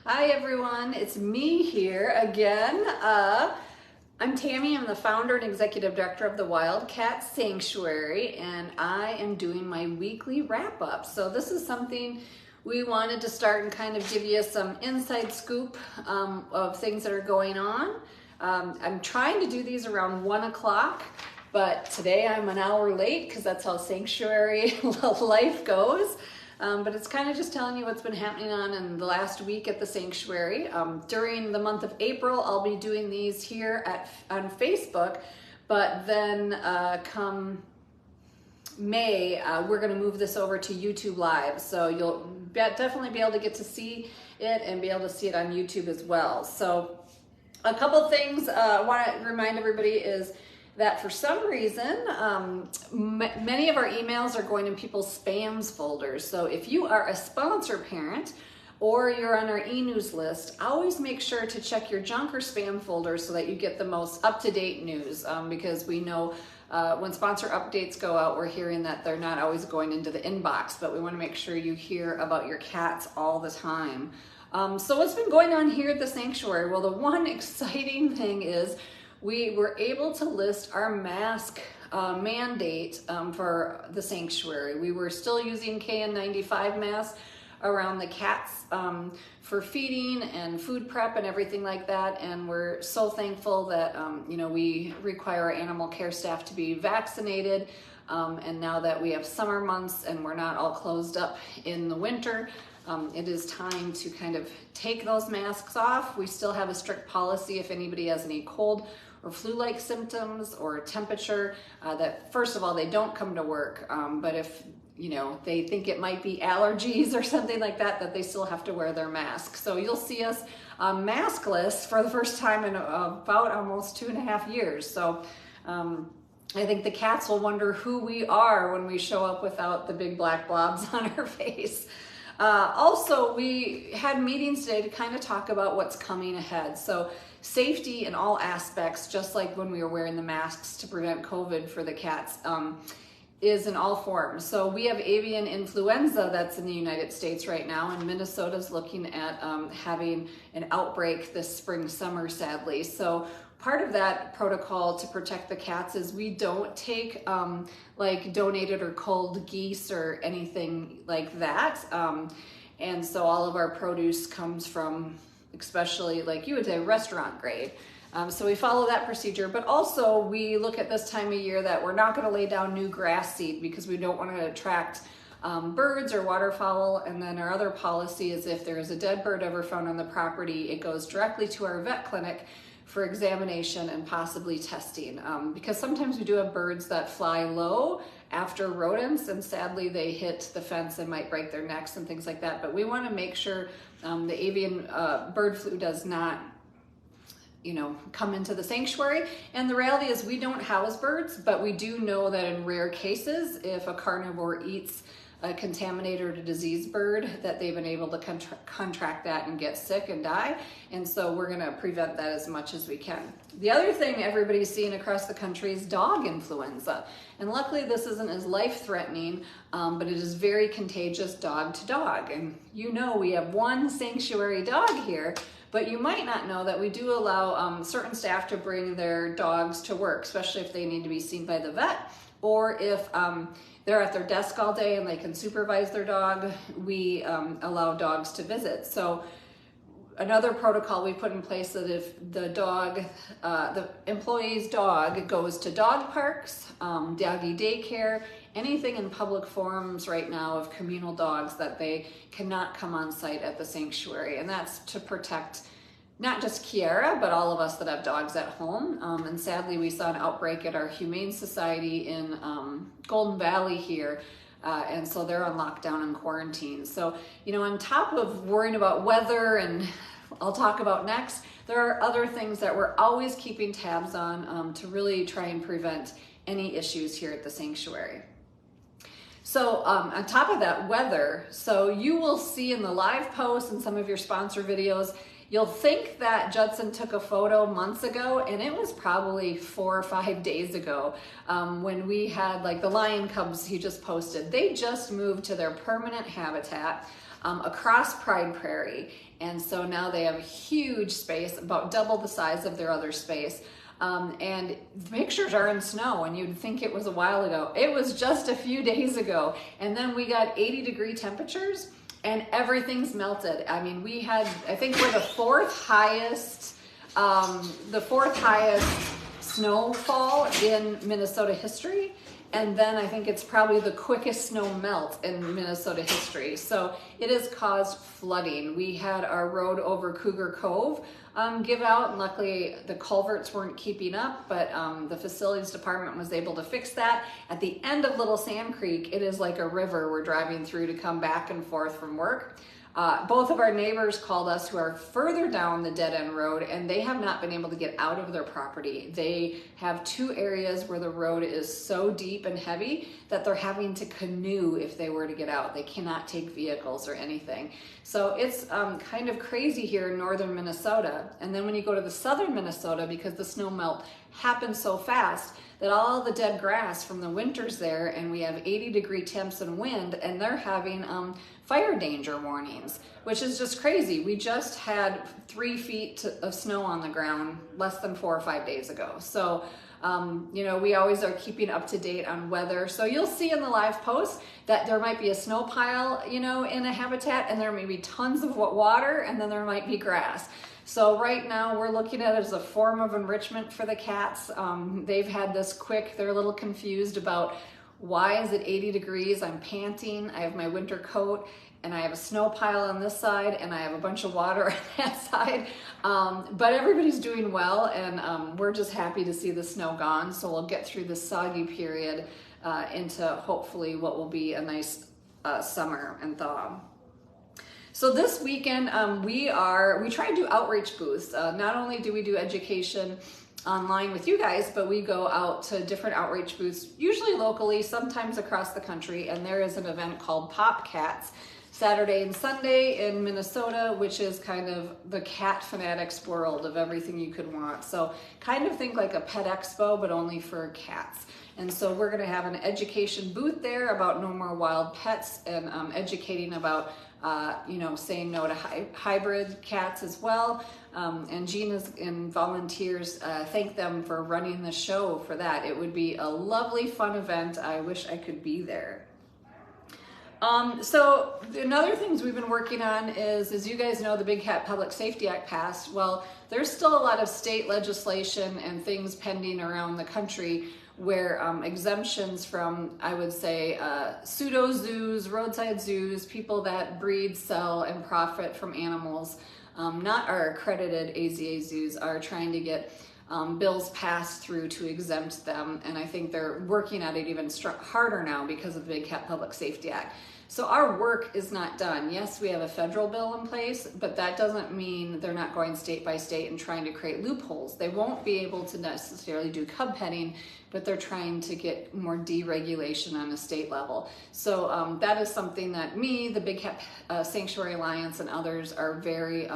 Hi everyone, it's me here again. I'm Tammy, I'm the founder and executive director of the WILDCAT Sanctuary, and I am doing my weekly wrap-up. So this is something we wanted to start and kind of give you some inside scoop of things that are going on. I'm trying to do these around 1 o'clock, but today I'm an hour late because that's how sanctuary life goes. But it's kind of just telling you what's been happening on in the last week at the sanctuary. During the month of April, I'll be doing these here on Facebook, but then come May, we're going to move this over to YouTube Live. So you'll definitely be able to get to see it and be able to see it on YouTube as well. So a couple things I want to remind everybody is that for some reason, many of our emails are going in people's spams folders. So if you are a sponsor parent or you're on our e-news list, always make sure to check your junk or spam folder so that you get the most up-to-date news, because we know when sponsor updates go out, we're hearing that they're not always going into the inbox, but we want to make sure you hear about your cats all the time. So what's been going on here at the sanctuary? Well, the one exciting thing is we were able to list our mask mandate for the sanctuary. We were still using KN95 masks around the cats for feeding and food prep and everything like that. And we're so thankful that we require our animal care staff to be vaccinated. And now that we have summer months and we're not all closed up in the winter, it is time to kind of take those masks off. We still have a strict policy if anybody has any cold or flu-like symptoms or temperature, that first of all, they don't come to work. But if they think it might be allergies or something like that, that they still have to wear their mask. So you'll see us maskless for the first time in about almost 2.5 years. So I think the cats will wonder who we are when we show up without the big black blobs on our face. Also, we had meetings today to kind of talk about what's coming ahead. So safety in all aspects, just like when we were wearing the masks to prevent COVID for the cats, is in all forms. So we have avian influenza that's in the United States right now, and Minnesota's looking at having an outbreak this spring, summer, sadly. So part of that protocol to protect the cats is we don't take like donated or culled geese or anything like that. And so all of our produce comes from, especially like you would say, restaurant grade. So we follow that procedure, but also we look at this time of year that we're not going to lay down new grass seed because we don't want to attract birds or waterfowl. And then our other policy is if there is a dead bird ever found on the property, it goes directly to our vet clinic for examination and possibly testing. Because sometimes we do have birds that fly low after rodents, and sadly they hit the fence and might break their necks and things like that. But we want to make sure the avian bird flu does not come into the sanctuary. And the reality is we don't house birds, but we do know that in rare cases, if a carnivore eats a contaminated or diseased bird, that they've been able to contract that and get sick and die. And so we're gonna prevent that as much as we can. The other thing everybody's seeing across the country is dog influenza. And luckily this isn't as life-threatening, but it is very contagious dog to dog. And we have one sanctuary dog here, but you might not know that we do allow certain staff to bring their dogs to work, especially if they need to be seen by the vet, or if they're at their desk all day and they can supervise their dog, we allow dogs to visit. So another protocol we put in place that if the employee's dog goes to dog parks, doggy daycare, anything in public forums right now of communal dogs, that they cannot come on site at the sanctuary. And that's to protect not just Kiara, but all of us that have dogs at home. And sadly, we saw an outbreak at our Humane Society in Golden Valley here. And so they're on lockdown and quarantine. So, on top of worrying about weather, and I'll talk about next, there are other things that we're always keeping tabs on to really try and prevent any issues here at the sanctuary. So on top of that, weather. So you will see in the live posts and some of your sponsor videos, you'll think that Judson took a photo months ago, and it was probably 4 or 5 days ago when we had like the lion cubs he just posted. They just moved to their permanent habitat. across Pride Prairie. And so now they have a huge space, about double the size of their other space. And the pictures are in snow, and you'd think it was a while ago. It was just a few days ago. And then we got 80-degree temperatures and everything's melted. I mean, we had, I think we're the fourth highest snowfall in Minnesota history. And then I think it's probably the quickest snow melt in Minnesota history. So it has caused flooding. We had our road over Cougar Cove give out, and luckily the culverts weren't keeping up, but the facilities department was able to fix that. At the end of Little Sand Creek, it is like a river we're driving through to come back and forth from work. Both of our neighbors called us who are further down the dead end road, and they have not been able to get out of their property. They have two areas where the road is so deep and heavy that they're having to canoe if they were to get out. They cannot take vehicles or anything. So it's kind of crazy here in northern Minnesota. And then when you go to the southern Minnesota, because the snow melt happens so fast, that all the dead grass from the winters there, and we have 80-degree temps and wind, and they're having fire danger warnings, which is just crazy. We just had 3 feet of snow on the ground less than 4 or 5 days ago. So, you know, we always are keeping up to date on weather. So you'll see in the live post that there might be a snow pile, you know, in a habitat, and there may be tons of water, and then there might be grass. So right now we're looking at it as a form of enrichment for the cats. They've had this quick, they're a little confused about why is it 80 degrees, I'm panting, I have my winter coat, and I have a snow pile on this side, and I have a bunch of water on that side. But everybody's doing well, and we're just happy to see the snow gone. So we'll get through this soggy period into hopefully what will be a nice summer and thaw. So this weekend, we try to do outreach booths. Not only do we do education online with you guys, but we go out to different outreach booths, usually locally, sometimes across the country. And there is an event called Pop Cats, Saturday and Sunday in Minnesota, which is kind of the cat fanatics world of everything you could want. So kind of think like a pet expo, but only for cats. And so we're gonna have an education booth there about no more wild pets, and educating about you know, saying no to hybrid cats as well. And Gina's and volunteers, thank them for running the show for that. It would be a lovely, fun event. I wish I could be there. So another things we've been working on is, as you guys know, the Big Cat Public Safety Act passed. Well, there's still a lot of state legislation and things pending around the country where exemptions from, I would say, pseudo zoos, roadside zoos, people that breed, sell, and profit from animals, not our accredited AZA zoos, are trying to get bills passed through to exempt them. And I think they're working at it even harder now because of the Big Cat Public Safety Act. So our work is not done. Yes, we have a federal bill in place, but that doesn't mean they're not going state by state and trying to create loopholes. They won't be able to necessarily do cub petting, but they're trying to get more deregulation on a state level. So that is something that me, the Big Cat Sanctuary Alliance, and others are very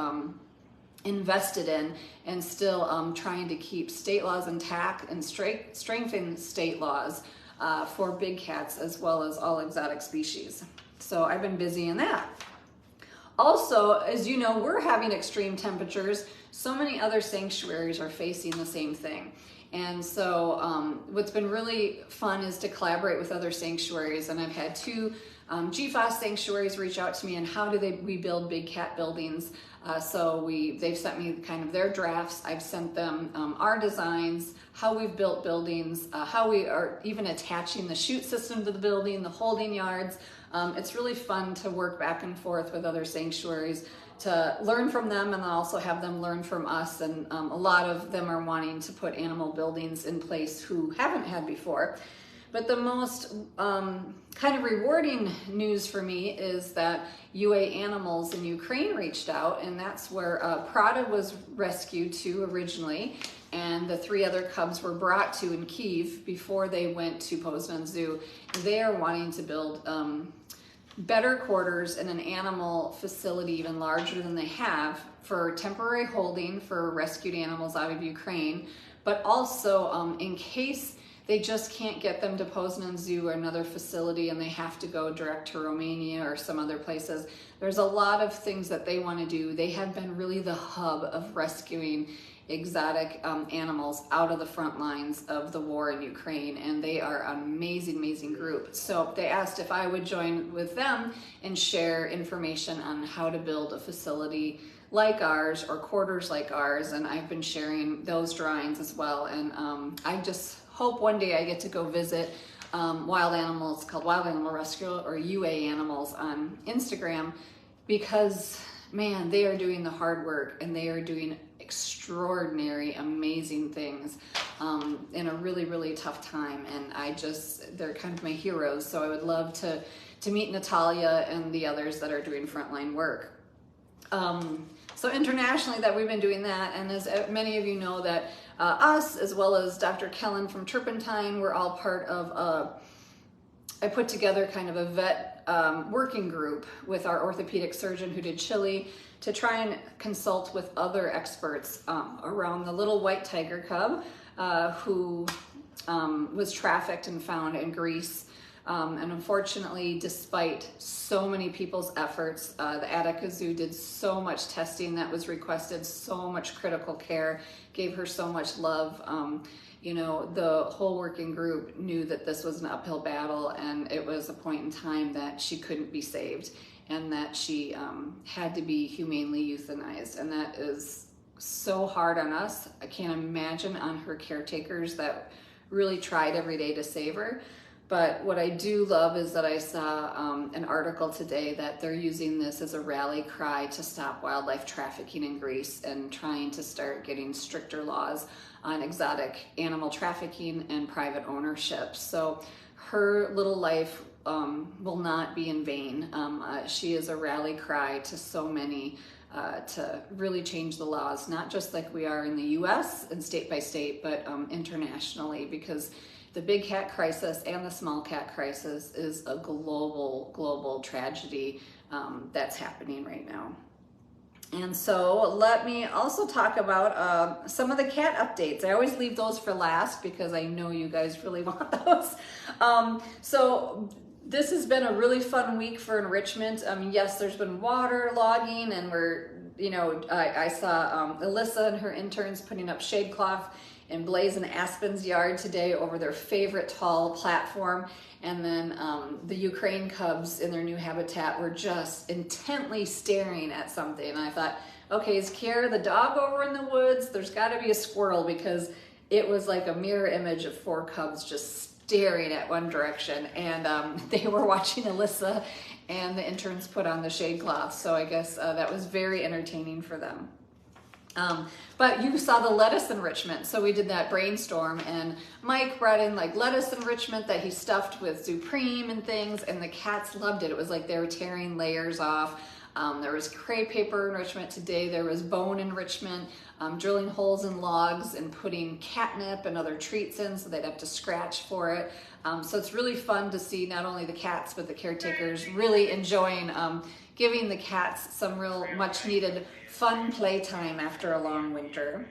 invested in, and still trying to keep state laws intact and strengthen state laws for big cats as well as all exotic species. So I've been busy in that. Also, as you know, we're having extreme temperatures. So many other sanctuaries are facing the same thing. And so what's been really fun is to collaborate with other sanctuaries. And I've had two GFOS sanctuaries reach out to me and how do we build big cat buildings. So they've sent me kind of their drafts. I've sent them our designs, how we've built buildings, how we are even attaching the chute system to the building, the holding yards. It's really fun to work back and forth with other sanctuaries to learn from them and also have them learn from us. And a lot of them are wanting to put animal buildings in place who haven't had before. But the most kind of rewarding news for me is that UA Animals in Ukraine reached out, and that's where Prada was rescued to originally, and the 3 other cubs were brought to in Kyiv before they went to Poznan Zoo. They are wanting to build better quarters in an animal facility even larger than they have for temporary holding for rescued animals out of Ukraine, but also in case they just can't get them to Poznan Zoo or another facility, and they have to go direct to Romania or some other places. There's a lot of things that they want to do. They have been really the hub of rescuing exotic animals out of the front lines of the war in Ukraine, and they are an amazing group. So they asked if I would join with them and share information on how to build a facility like ours or quarters like ours, and I've been sharing those drawings as well. And I just hope one day I get to go visit wild animals called Wild Animal Rescue or UA Animals on Instagram, because man, they are doing the hard work and they are doing extraordinary, amazing things in a really tough time. And they're kind of my heroes. So I would love to meet Natalia and the others that are doing frontline work. So internationally that we've been doing that, and as many of you know that us, as well as Dr. Kellen from Turpentine, we're all part of I put together kind of a vet working group with our orthopedic surgeon who did Chile to try and consult with other experts around the little white tiger cub who was trafficked and found in Greece. And unfortunately, despite so many people's efforts, the Attica Zoo did so much testing that was requested, so much critical care, gave her so much love. You know, the whole working group knew that this was an uphill battle, and it was a point in time that she couldn't be saved and that she had to be humanely euthanized. And that is so hard on us. I can't imagine on her caretakers that really tried every day to save her. But what I do love is that I saw an article today that they're using this as a rally cry to stop wildlife trafficking in Greece and trying to start getting stricter laws on exotic animal trafficking and private ownership. So her little life will not be in vain. She is a rally cry to so many to really change the laws, not just like we are in the US and state by state, but internationally, because the big cat crisis and the small cat crisis is a global tragedy that's happening right now. And so let me also talk about some of the cat updates. I always leave those for last because I know you guys really want those. So this has been a really fun week for enrichment. Yes, there's been water logging, and I saw Alyssa and her interns putting up shade cloth in Blaze and Aspen's yard today over their favorite tall platform. And then the Ukraine cubs in their new habitat were just intently staring at something. And I thought, okay, is Kiara the dog over in the woods? There's gotta be a squirrel, because it was like a mirror image of 4 cubs just staring at one direction. And they were watching Alyssa and the interns put on the shade cloth. So I guess that was very entertaining for them. But you saw the lettuce enrichment. So we did that brainstorm, and Mike brought in like lettuce enrichment that he stuffed with Supreme and things, and the cats loved it. It was like they were tearing layers off. There was crepe paper enrichment today. There was bone enrichment, drilling holes in logs and putting catnip and other treats in so they'd have to scratch for it. So it's really fun to see not only the cats, but the caretakers really enjoying giving the cats some real much needed fun playtime after a long winter.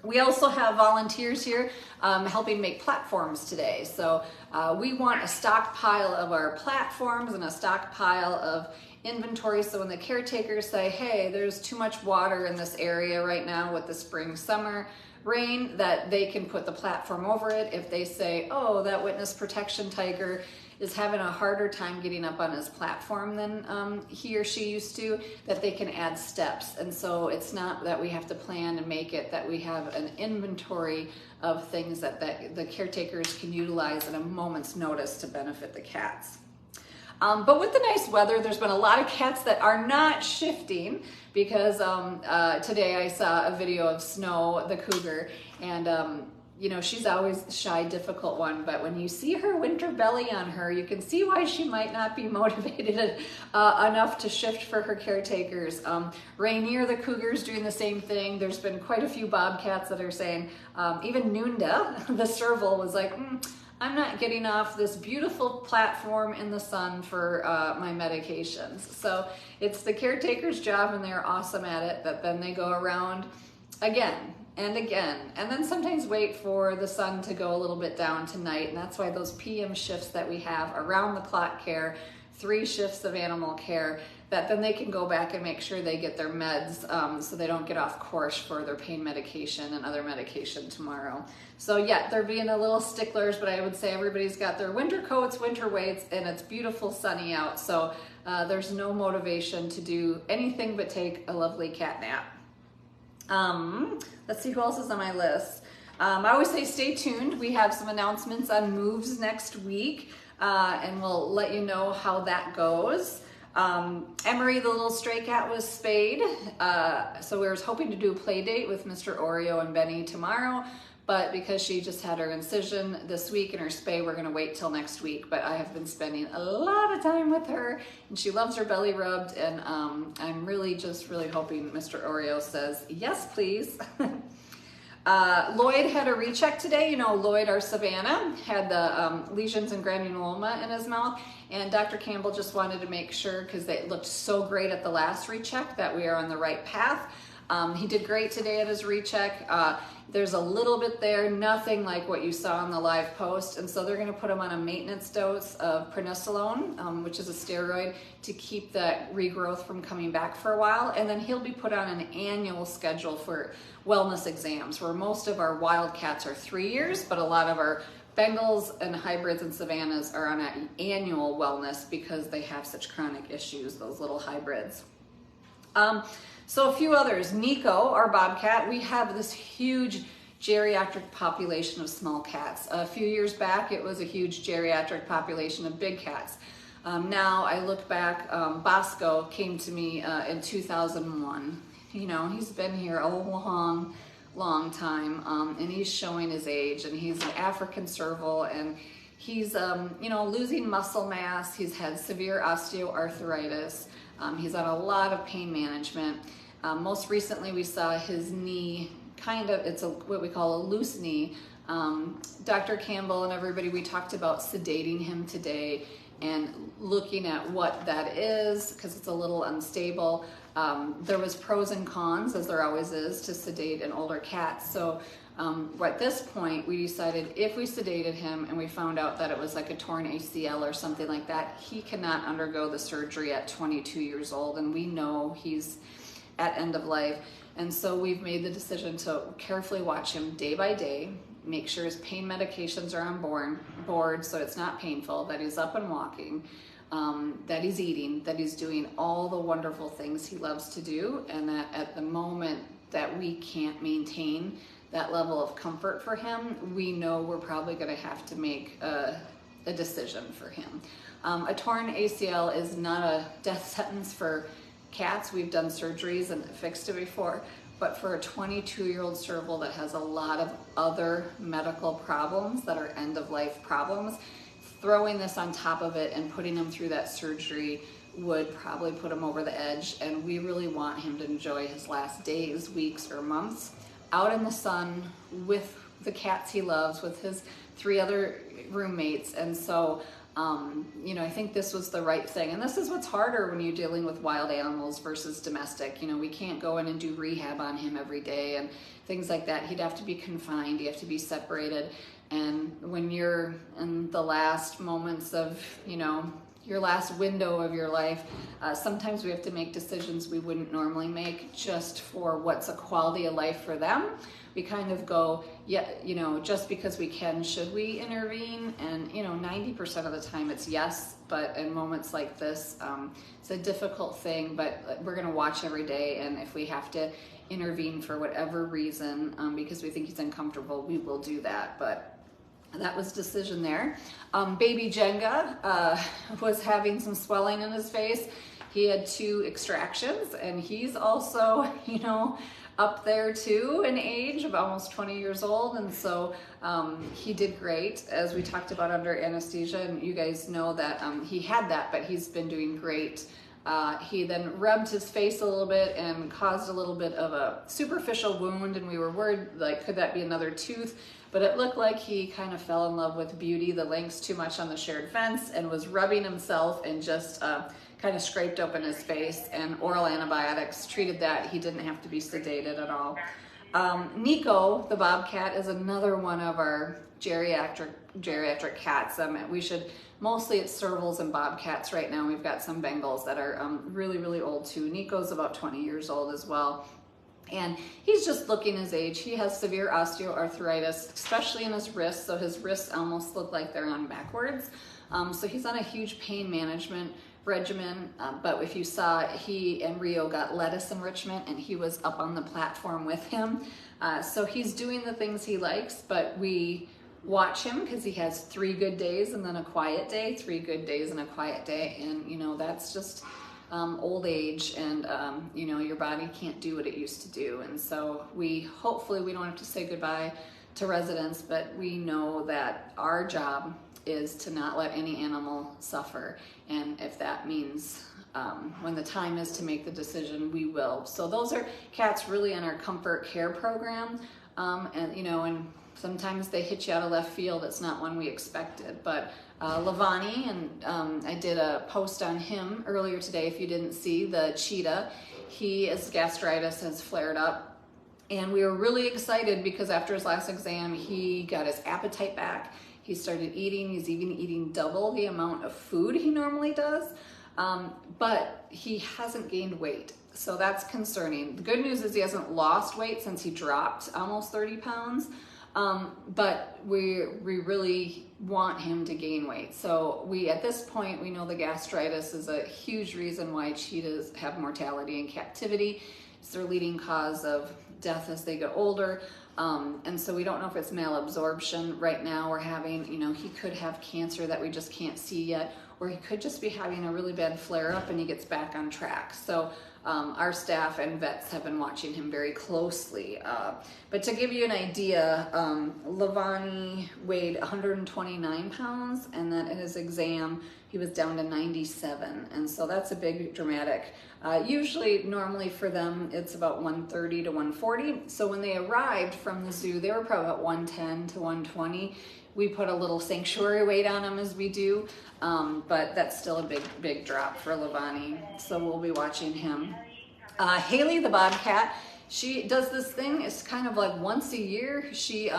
We also have volunteers here helping make platforms today. So we want a stockpile of our platforms and a stockpile of inventory. So when the caretakers say, hey, there's too much water in this area right now with the spring, summer rain, that they can put the platform over it. If they say, oh, that witness protection tiger is having a harder time getting up on his platform than he or she used to, that they can add steps. And so it's not that we have to plan and make it, that we have an inventory of things that the caretakers can utilize at a moment's notice to benefit the cats. But with the nice weather, there's been a lot of cats that are not shifting, because today I saw a video of Snow, the cougar, and she's always a shy, difficult one, but when you see her winter belly on her, you can see why she might not be motivated enough to shift for her caretakers. Rainier, the cougar's doing the same thing. There's been quite a few bobcats that are saying, even Noonda, the serval, was like, I'm not getting off this beautiful platform in the sun for my medications. So it's the caretaker's job, and they're awesome at it, that then they go around again and again, and then sometimes wait for the sun to go a little bit down tonight, and that's why those PM shifts that we have around the clock care, 3 shifts of animal care, that then they can go back and make sure they get their meds so they don't get off course for their pain medication and other medication tomorrow. So yeah, they're being a little sticklers, but I would say everybody's got their winter coats, winter weights, and it's beautiful sunny out. So there's no motivation to do anything but take a lovely cat nap. Let's see who else is on my list. I always say stay tuned. We have some announcements on moves next week, and we'll let you know how that goes. Emery, the little stray cat, was spayed, so we were hoping to do a play date with Mr. Oreo and Benny tomorrow, but because she just had her incision this week and her spay, we're going to wait till next week. But I have been spending a lot of time with her, and she loves her belly rubbed, and I'm really hoping Mr. Oreo says, yes, please. Lloyd had a recheck today. You know, Lloyd, our Savannah, had the lesions and granuloma in his mouth, and Dr. Campbell just wanted to make sure, because they looked so great at the last recheck, that we are on the right path. He did great today at his recheck. There's a little bit there, nothing like what you saw in the live post, and so they're going to put him on a maintenance dose of prednisolone, which is a steroid, to keep that regrowth from coming back for a while, and then he'll be put on an annual schedule for wellness exams, where most of our wildcats are 3 years, but a lot of our Bengals and hybrids and Savannahs are on an annual wellness because they have such chronic issues, those little hybrids. So a few others. Nico, our bobcat, we have this huge geriatric population of small cats. A few years back, it was a huge geriatric population of big cats. Now I look back, Bosco came to me in 2001. You know, he's been here a long time, and he's showing his age, and he's an African serval, and he's, you know, losing muscle mass. He's had severe osteoarthritis. He's on a lot of pain management. Most recently, we saw his knee it's what we call a loose knee. Dr. Campbell and everybody, we talked about sedating him today and looking at what that is, because it's a little unstable. There was pros and cons, as there always is, to sedate an older cat. So at this point, we decided if we sedated him and we found out that it was like a torn ACL or something like that, he cannot undergo the surgery at 22 years old, and we know he's at end of life. And so we've made the decision to carefully watch him day by day, make sure his pain medications are on board so it's not painful, that he's up and walking, that he's eating, that he's doing all the wonderful things he loves to do, and that at the moment that we can't maintain that level of comfort for him, we know we're probably going to have to make a decision for him. A torn ACL is not a death sentence for cats. We've done surgeries and fixed it before, but for a 22-year-old serval that has a lot of other medical problems that are end-of-life problems, throwing this on top of it and putting him through that surgery would probably put him over the edge, and we really want him to enjoy his last days, weeks, or months out in the sun with the cats he loves, with his 3 other roommates. And so you know, I think this was the right thing. And this is what's harder when you're dealing with wild animals versus domestic. You know, we can't go in and do rehab on him every day and things like that. He'd have to be confined, you have to be separated. And when you're in the last moments of, you know, your last window of your life, sometimes we have to make decisions we wouldn't normally make just for what's a quality of life for them. We kind of go, yeah, you know, just because we can, should we intervene? And, you know, 90% of the time it's yes, but in moments like this, it's a difficult thing, but we're gonna watch every day, and if we have to intervene for whatever reason, because we think he's uncomfortable, we will do that. But that was decision there. Baby Jenga was having some swelling in his face. He had 2 extractions, and he's also, you know, up there too in age, of almost 20 years old. And so he did great, as we talked about under anesthesia, and you guys know that he had that, but he's been doing great. He then rubbed his face a little bit and caused a little bit of a superficial wound, and we were worried, like, could that be another tooth? But it looked like he kind of fell in love with beauty, the lynx, too much on the shared fence, and was rubbing himself and just kind of scraped open his face, and oral antibiotics treated that. He didn't have to be sedated at all. Nico, the bobcat, is another one of our geriatric cats. Mostly it's servals and bobcats right now. We've got some Bengals that are really, really old too. Nico's about 20 years old as well. And he's just looking his age. He has severe osteoarthritis, especially in his wrists. So his wrists almost look like they're on backwards. So he's on a huge pain management regimen. But if you saw, he and Rio got lettuce enrichment and he was up on the platform with him. So he's doing the things he likes, but we watch him because he has 3 good days and then a quiet day, 3 good days and a quiet day. And, you know, that's just old age, and you know, your body can't do what it used to do. And so hopefully we don't have to say goodbye to residents, but we know that our job is to not let any animal suffer. And if that means when the time is to make the decision, we will. So those are cats really in our comfort care program. And you know, and sometimes they hit you out of left field. It's not one we expected, but Lavani, and I did a post on him earlier today. If you didn't see, the cheetah, his gastritis has flared up, and we were really excited because after his last exam, he got his appetite back. He started eating. He's even eating double the amount of food he normally does, but he hasn't gained weight. So that's concerning. The good news is he hasn't lost weight since he dropped almost 30 pounds. But we really want him to gain weight. So at this point, we know the gastritis is a huge reason why cheetahs have mortality in captivity. It's their leading cause of death as they get older. And so we don't know if it's malabsorption. Right now we're having, you know, he could have cancer that we just can't see yet, or he could just be having a really bad flare up and he gets back on track. So our staff and vets have been watching him very closely. But to give you an idea, Lavani weighed 129 pounds, and then at his exam, he was down to 97. And so that's a big dramatic. Normally for them, it's about 130 to 140. So when they arrived from the zoo, they were probably about 110 to 120. We put a little sanctuary weight on him as we do, but that's still a big drop for Lavani. So we'll be watching him. Haley, the bobcat, she does this thing. It's kind of like once a year. She,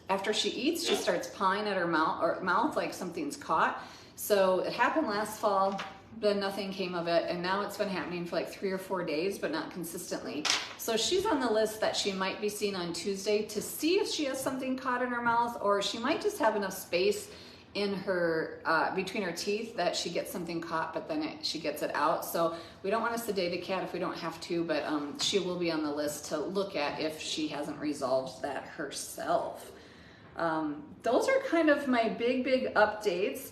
after she eats, she starts pawing at her mouth like something's caught. So it happened last fall, but nothing came of it. And now it's been happening for like 3 or 4 days, but not consistently. So she's on the list that she might be seen on Tuesday to see if she has something caught in her mouth, or she might just have enough space in her, between her teeth that she gets something caught, but then she gets it out. So we don't want to sedate a cat if we don't have to, but she will be on the list to look at if she hasn't resolved that herself. Those are kind of my big updates.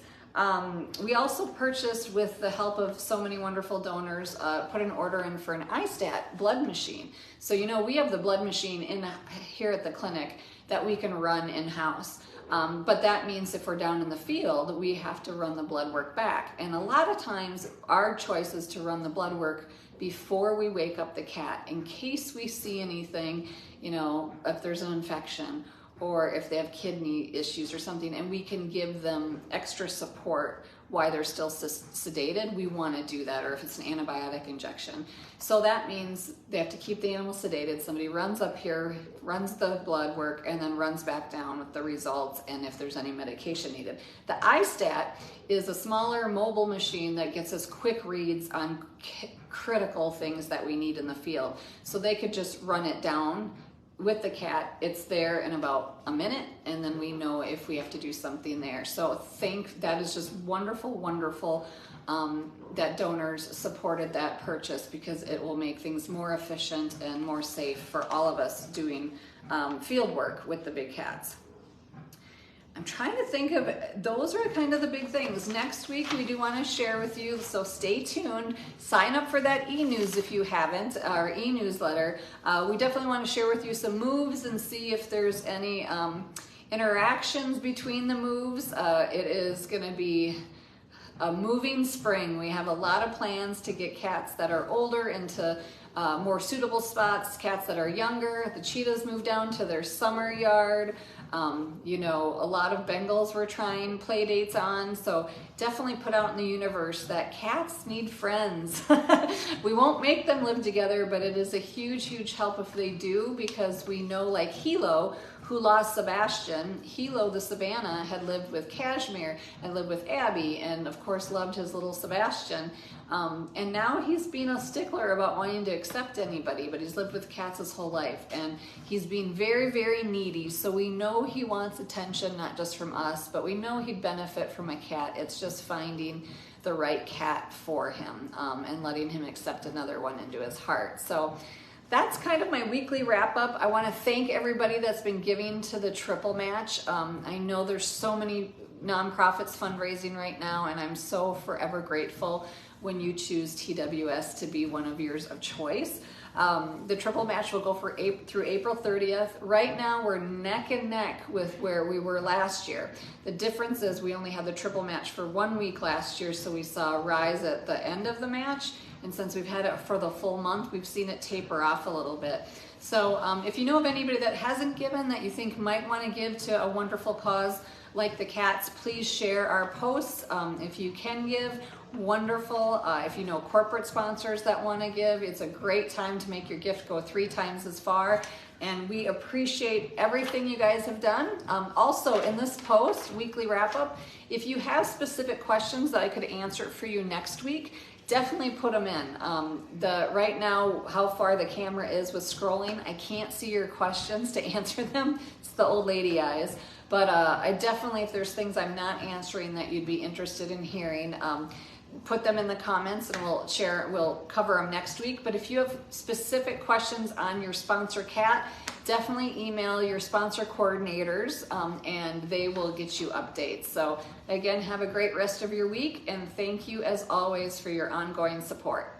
We also purchased, with the help of so many wonderful donors, put an order in for an iStat blood machine. So, you know, we have the blood machine here at the clinic that we can run in-house. But that means if we're down in the field, we have to run the blood work back. And a lot of times our choice is to run the blood work before we wake up the cat, in case we see anything, you know, if there's an infection, or if they have kidney issues or something, and we can give them extra support while they're still sedated, we want to do that, or if it's an antibiotic injection. So that means they have to keep the animal sedated. Somebody runs up here, runs the blood work, and then runs back down with the results and if there's any medication needed. The iStat is a smaller mobile machine that gets us quick reads on critical things that we need in the field. So they could just run it down with the cat. It's there in about a minute, and then we know if we have to do something there. So that is just wonderful that donors supported that purchase, because it will make things more efficient and more safe for all of us doing field work with the big cats. I'm trying to think of, those are kind of the big things. Next week we do want to share with you, so stay tuned. Sign up for that e-news if you haven't, our e-newsletter. We definitely want to share with you some moves and see if there's any interactions between the moves. It is going to be a moving spring. We have a lot of plans to get cats that are older into more suitable spots, cats that are younger. The cheetahs move down to their summer yard. You know, a lot of Bengals we're trying play dates on, so definitely put out in the universe that cats need friends. We won't make them live together, but it is a huge, huge help if they do, because we know, like Hilo, who lost Sebastian, Hilo the Savannah had lived with Cashmere and lived with Abby, and of course loved his little Sebastian. And now he's being a stickler about wanting to accept anybody, but he's lived with cats his whole life, and he's being very, very needy. So we know he wants attention, not just from us, but we know he'd benefit from a cat. It's just finding the right cat for him, and letting him accept another one into his heart. So that's kind of my weekly wrap up. I want to thank everybody that's been giving to the triple match. I know there's so many nonprofits fundraising right now, and I'm so forever grateful when you choose TWS to be one of yours of choice. The triple match will go through April 30th. Right now we're neck and neck with where we were last year. The difference is we only had the triple match for 1 week last year, so we saw a rise at the end of the match. And since we've had it for the full month, we've seen it taper off a little bit. So if you know of anybody that hasn't given that you think might want to give to a wonderful cause like the cats, please share our posts. If you can give, wonderful. If you know corporate sponsors that want to give, it's a great time to make your gift go 3 times as far. And we appreciate everything you guys have done. Also in this post, weekly wrap up, if you have specific questions that I could answer for you next week, definitely put them in. Right now, how far the camera is with scrolling, I can't see your questions to answer them. It's the old lady eyes. But I definitely, if there's things I'm not answering that you'd be interested in hearing, put them in the comments and we'll cover them next week. But if you have specific questions on your sponsor cat, definitely email your sponsor coordinators, and they will get you updates. So again, have a great rest of your week, and thank you as always for your ongoing support.